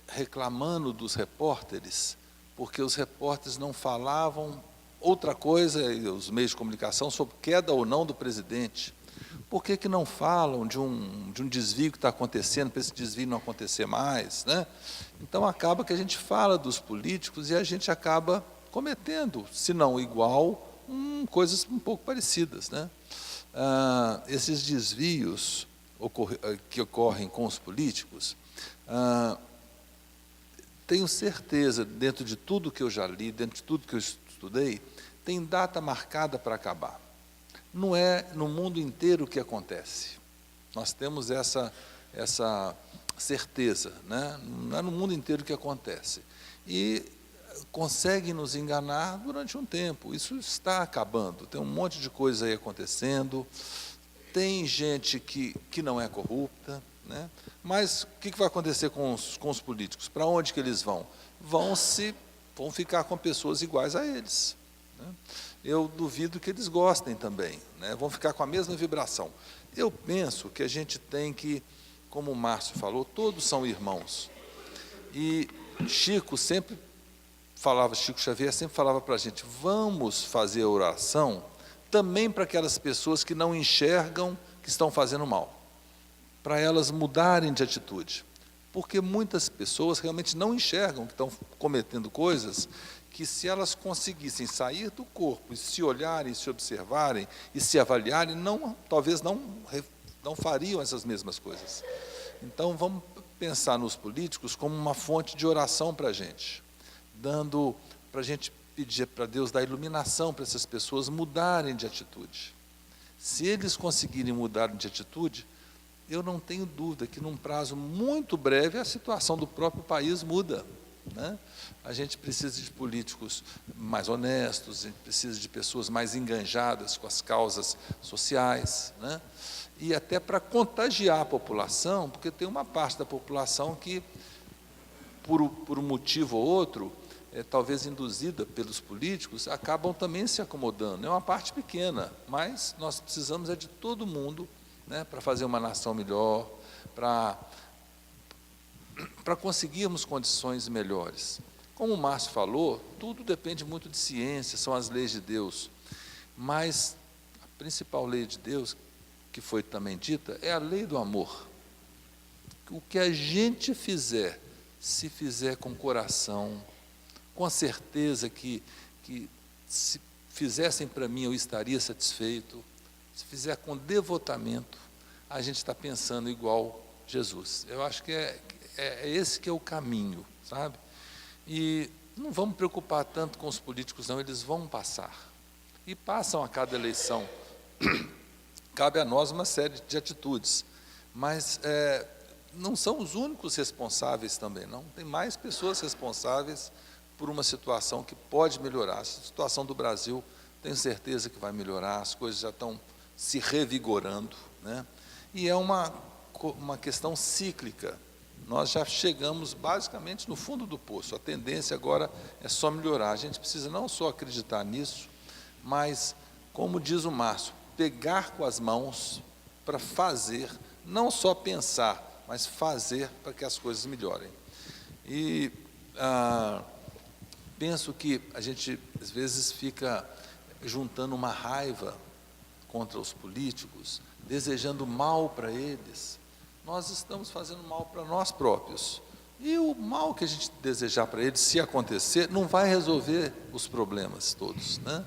reclamando dos repórteres, porque os repórteres não falavam outra coisa, e os meios de comunicação, sobre queda ou não do presidente. Por que não falam de um desvio que está acontecendo, para esse desvio não acontecer mais, né? Então, acaba que a gente fala dos políticos e a gente acaba cometendo, se não igual, coisas um pouco parecidas, né? Esses desvios que ocorrem com os políticos, tenho certeza, dentro de tudo que eu já li, dentro de tudo que eu estudei, tem data marcada para acabar. Não é no mundo inteiro que acontece. Nós temos essa certeza, né? Não é no mundo inteiro que acontece. E conseguem nos enganar durante um tempo. Isso está acabando. Tem um monte de coisa aí acontecendo. Tem gente que não é corrupta, né? Mas o que vai acontecer com os políticos? Para onde que eles vão? Vão ficar com pessoas iguais a eles, né? Eu duvido que eles gostem também, né? Vão ficar com a mesma vibração. Eu penso que a gente tem que, como o Márcio falou, todos são irmãos. E Chico Xavier sempre falava para a gente, vamos fazer a oração também para aquelas pessoas que não enxergam que estão fazendo mal, para elas mudarem de atitude. Porque muitas pessoas realmente não enxergam que estão cometendo coisas que, se elas conseguissem sair do corpo e se olharem, se observarem e se avaliarem, talvez não fariam essas mesmas coisas. Então, vamos pensar nos políticos como uma fonte de oração para a gente, dando para a gente pedir para Deus dar iluminação para essas pessoas mudarem de atitude. Se eles conseguirem mudar de atitude, eu não tenho dúvida que num prazo muito breve a situação do próprio país muda, né? A gente precisa de políticos mais honestos, a gente precisa de pessoas mais enganjadas com as causas sociais, né? E até para contagiar a população, porque tem uma parte da população que, por um motivo ou outro, talvez induzida pelos políticos, acabam também se acomodando. É uma parte pequena, mas nós precisamos de todo mundo, né, para fazer uma nação melhor, para conseguirmos condições melhores. Como o Márcio falou, tudo depende muito de ciência, são as leis de Deus, mas a principal lei de Deus, que foi também dita, é a lei do amor. O que a gente fizer, se fizer com coração, com a certeza que se fizessem para mim eu estaria satisfeito, se fizer com devotamento, a gente está pensando igual Jesus. Eu acho que é esse que é o caminho, sabe? E não vamos preocupar tanto com os políticos, não, eles vão passar. E passam a cada eleição. Cabe a nós uma série de atitudes, mas não são os únicos responsáveis também, não. Tem mais pessoas responsáveis por uma situação que pode melhorar. A situação do Brasil, tenho certeza que vai melhorar, as coisas já estão se revigorando, né? E é uma questão cíclica. Nós já chegamos basicamente no fundo do poço, a tendência agora é só melhorar. A gente precisa não só acreditar nisso, mas, como diz o Márcio, pegar com as mãos para fazer, não só pensar, mas fazer para que as coisas melhorem. E penso que a gente, às vezes, fica juntando uma raiva contra os políticos, desejando mal para eles. Nós estamos fazendo mal para nós próprios. E o mal que a gente desejar para eles, se acontecer, não vai resolver os problemas todos, né?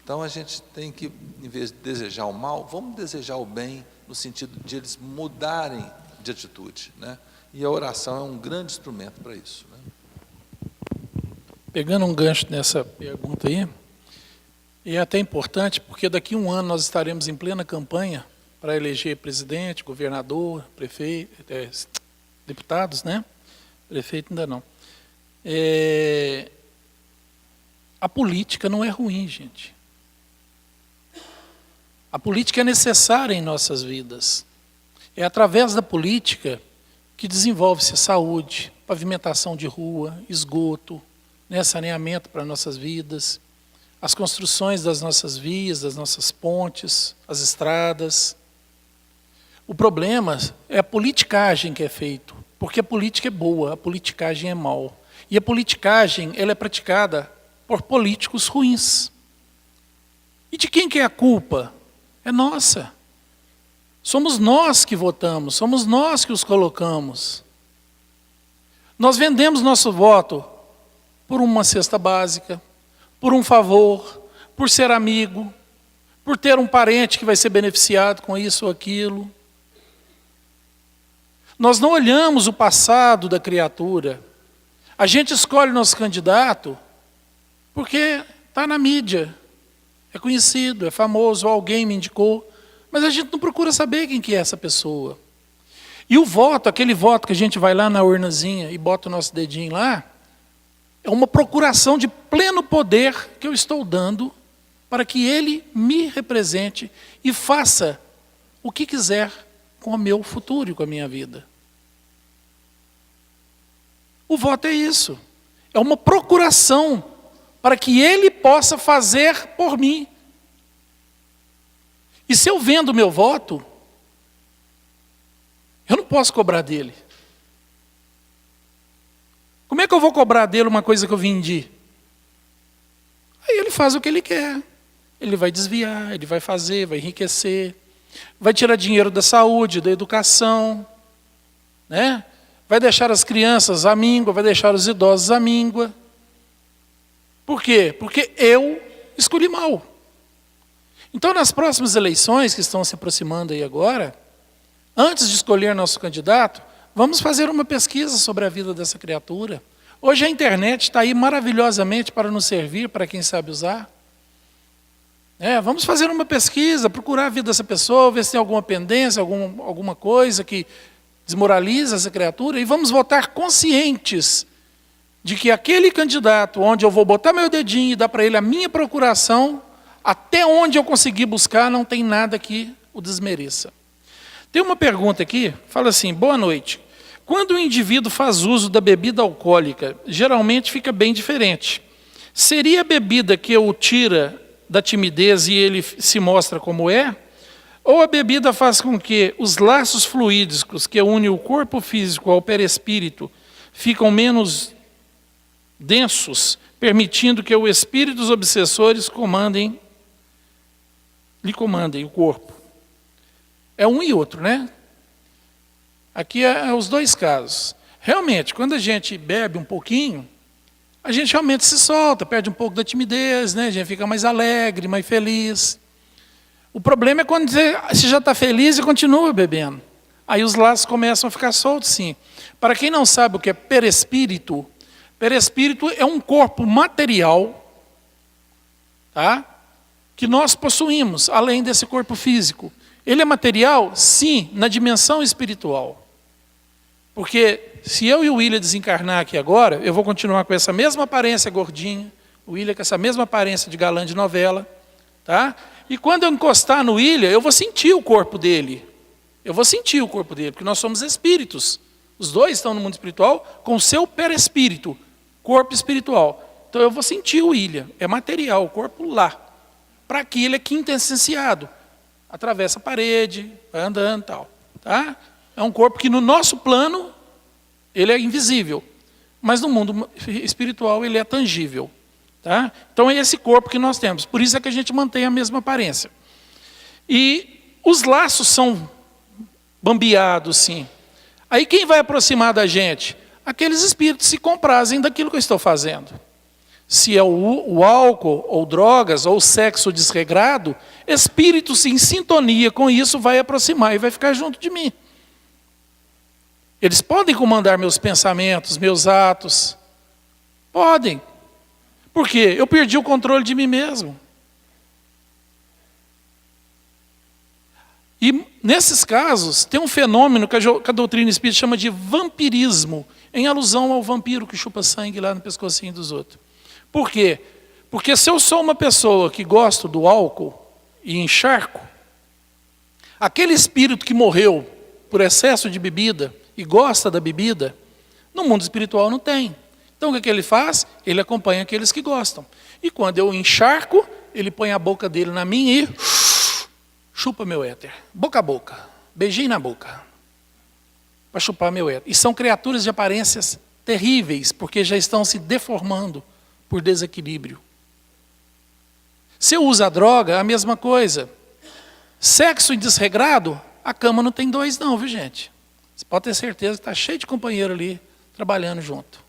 Então, a gente tem que, em vez de desejar o mal, vamos desejar o bem, no sentido de eles mudarem de atitude, né? E a oração é um grande instrumento para isso, né? Pegando um gancho nessa pergunta aí, é até importante, porque daqui a um ano nós estaremos em plena campanha para eleger presidente, governador, prefeito, deputados, né? Prefeito ainda não. A política não é ruim, gente. A política é necessária em nossas vidas. É através da política que desenvolve-se a saúde, pavimentação de rua, esgoto, né, saneamento para nossas vidas, as construções das nossas vias, das nossas pontes, as estradas. O problema é a politicagem que é feito, porque a política é boa, a politicagem é mal. E a politicagem, ela é praticada por políticos ruins. E de quem que é a culpa? É nossa. Somos nós que votamos, somos nós que os colocamos. Nós vendemos nosso voto por uma cesta básica, por um favor, por ser amigo, por ter um parente que vai ser beneficiado com isso ou aquilo. Nós não olhamos o passado da criatura. A gente escolhe nosso candidato porque está na mídia, é conhecido, é famoso, alguém me indicou, mas a gente não procura saber quem que é essa pessoa. E o voto, aquele voto que a gente vai lá na urnazinha e bota o nosso dedinho lá, é uma procuração de pleno poder que eu estou dando para que ele me represente e faça o que quiser com o meu futuro e com a minha vida. O voto é isso. É uma procuração para que ele possa fazer por mim. E se eu vendo o meu voto, eu não posso cobrar dele. Como é que eu vou cobrar dele uma coisa que eu vendi? Aí ele faz o que ele quer. Ele vai desviar, ele vai fazer, vai enriquecer, vai tirar dinheiro da saúde, da educação, né? Vai deixar as crianças à míngua, vai deixar os idosos à míngua. Por quê? Porque eu escolhi mal. Então, nas próximas eleições que estão se aproximando aí agora, antes de escolher nosso candidato, vamos fazer uma pesquisa sobre a vida dessa criatura. Hoje a internet está aí maravilhosamente para nos servir, para quem sabe usar. Vamos fazer uma pesquisa, procurar a vida dessa pessoa, ver se tem alguma pendência, alguma coisa que desmoraliza essa criatura, e vamos votar conscientes de que aquele candidato onde eu vou botar meu dedinho e dar para ele a minha procuração, até onde eu conseguir buscar, não tem nada que o desmereça. Tem uma pergunta aqui, fala assim: boa noite. Quando o indivíduo faz uso da bebida alcoólica, geralmente fica bem diferente. Seria a bebida que o tira da timidez e ele se mostra como é? Ou a bebida faz com que os laços fluídicos que unem o corpo físico ao perispírito ficam menos densos, permitindo que os espíritos obsessores lhe comandem o corpo? É um e outro, né? Aqui é os dois casos. Realmente, quando a gente bebe um pouquinho, a gente realmente se solta, perde um pouco da timidez, né? A gente fica mais alegre, mais feliz. O problema é quando você já está feliz e continua bebendo. Aí os laços começam a ficar soltos, sim. Para quem não sabe o que é perispírito, perispírito é um corpo material, tá? Que nós possuímos, além desse corpo físico. Ele é material? Sim, na dimensão espiritual. Porque se eu e o William desencarnar aqui agora, eu vou continuar com essa mesma aparência gordinha, o William com essa mesma aparência de galã de novela, tá? E quando eu encostar no William, eu vou sentir o corpo dele. Eu vou sentir o corpo dele, porque nós somos espíritos. Os dois estão no mundo espiritual com o seu perispírito, corpo espiritual. Então eu vou sentir o William, é material, o corpo lá. Para aquilo é quintessenciado. Atravessa a parede, vai andando e tal. Tá? É um corpo que no nosso plano, ele é invisível. Mas no mundo espiritual ele é tangível. Tá? Então é esse corpo que nós temos. Por isso é que a gente mantém a mesma aparência. E os laços são bambeados, sim. Aí quem vai aproximar da gente? Aqueles espíritos que se comprazem daquilo que eu estou fazendo. Se é o álcool, ou drogas, ou sexo desregrado, espíritos em sintonia com isso vai aproximar e vai ficar junto de mim. Eles podem comandar meus pensamentos, meus atos. Podem. Por quê? Eu perdi o controle de mim mesmo. E nesses casos, tem um fenômeno que a doutrina espírita chama de vampirismo, em alusão ao vampiro que chupa sangue lá no pescocinho dos outros. Por quê? Porque se eu sou uma pessoa que gosto do álcool e encharco, aquele espírito que morreu por excesso de bebida e gosta da bebida, no mundo espiritual não tem. Então o que ele faz? Ele acompanha aqueles que gostam. E quando eu encharco, ele põe a boca dele na minha e chupa meu éter. Boca a boca. Beijinho na boca. Para chupar meu éter. E são criaturas de aparências terríveis, porque já estão se deformando por desequilíbrio. Se eu uso a droga, a mesma coisa. Sexo desregrado, a cama não tem dois não, viu gente? Você pode ter certeza que está cheio de companheiro ali, trabalhando junto.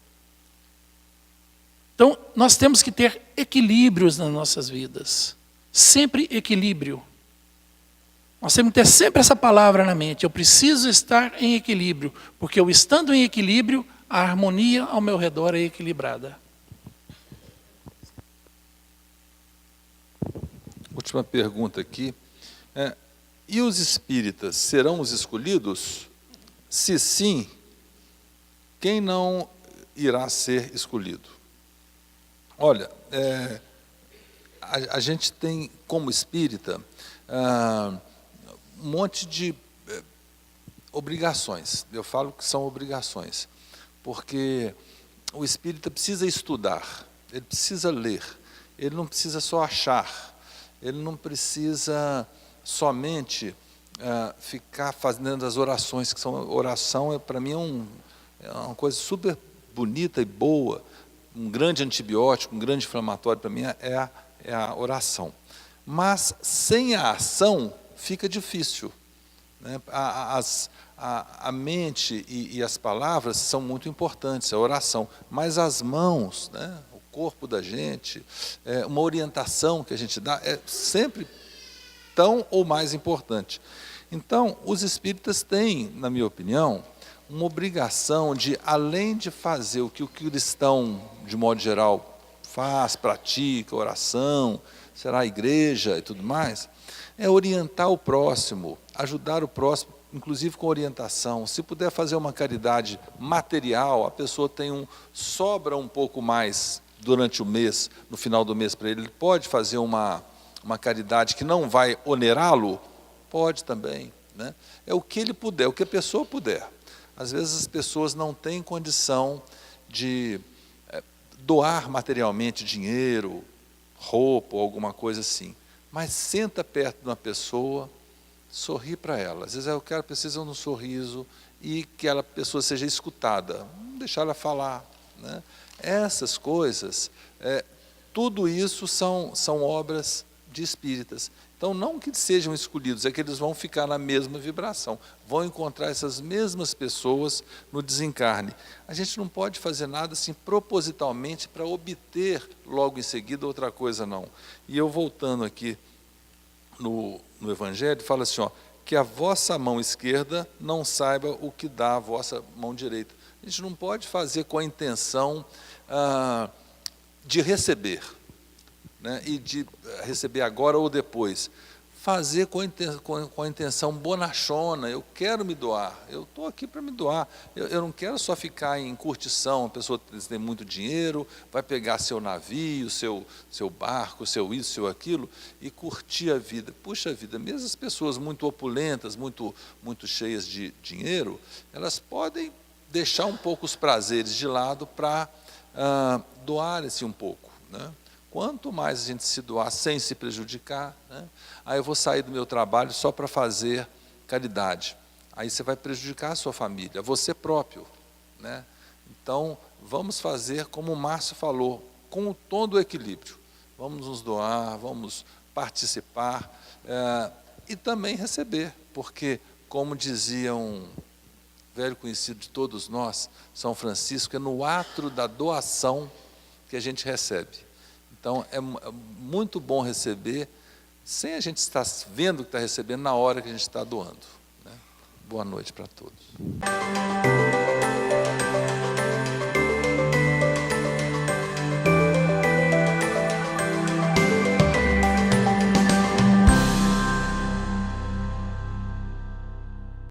Então, nós temos que ter equilíbrios nas nossas vidas. Sempre equilíbrio. Nós temos que ter sempre essa palavra na mente. Eu preciso estar em equilíbrio, porque eu estando em equilíbrio, a harmonia ao meu redor é equilibrada. Última pergunta aqui. E os espíritas serão os escolhidos? Se sim, quem não irá ser escolhido? Olha, a gente tem como espírita um monte de obrigações. Eu falo que são obrigações, porque o espírita precisa estudar, ele precisa ler, ele não precisa só achar, ele não precisa somente ficar fazendo as orações, que são oração, para mim é uma coisa super bonita e boa, um grande antibiótico, um grande inflamatório, para mim é a oração. Mas sem a ação fica difícil, né? A mente e as palavras são muito importantes, a oração, mas as mãos, né? O corpo da gente, uma orientação que a gente dá é sempre tão ou mais importante. Então, os espíritas têm, na minha opinião, uma obrigação de, além de fazer o que o cristão, de modo geral, faz, pratica, oração, será a igreja e tudo mais, é orientar o próximo, ajudar o próximo, inclusive com orientação. Se puder fazer uma caridade material, a pessoa sobra um pouco mais durante o mês, no final do mês para ele pode fazer uma caridade que não vai onerá-lo, pode também, né? É o que ele puder, o que a pessoa puder. Às vezes as pessoas não têm condição de doar materialmente dinheiro, roupa ou alguma coisa assim, mas senta perto de uma pessoa, sorri para ela. Às vezes eu preciso de um sorriso e que aquela pessoa seja escutada, não deixar ela falar, né? Essas coisas, tudo isso são obras de espíritas. Então, não que sejam escolhidos, é que eles vão ficar na mesma vibração, vão encontrar essas mesmas pessoas no desencarne. A gente não pode fazer nada assim propositalmente para obter logo em seguida outra coisa, não. E eu voltando aqui no Evangelho, fala assim, que a vossa mão esquerda não saiba o que dá a vossa mão direita. A gente não pode fazer com a intenção de receber, né, e de receber agora ou depois. Fazer com a intenção bonachona, eu quero me doar, eu estou aqui para me doar, eu não quero só ficar em curtição, a pessoa tem muito dinheiro, vai pegar seu navio, seu barco, seu isso, seu aquilo, e curtir a vida. Puxa vida, mesmo as pessoas muito opulentas, muito cheias de dinheiro, elas podem deixar um pouco os prazeres de lado para doar-se um pouco, né? Quanto mais a gente se doar sem se prejudicar, né? Aí eu vou sair do meu trabalho só para fazer caridade. Aí você vai prejudicar a sua família, você próprio, né? Então, vamos fazer como o Márcio falou, com todo o equilíbrio. Vamos nos doar, vamos participar e também receber, porque, como dizia um velho conhecido de todos nós, São Francisco, é no ato da doação que a gente recebe. Então, é muito bom receber, sem a gente estar vendo que está recebendo na hora que a gente está doando, né? Boa noite para todos.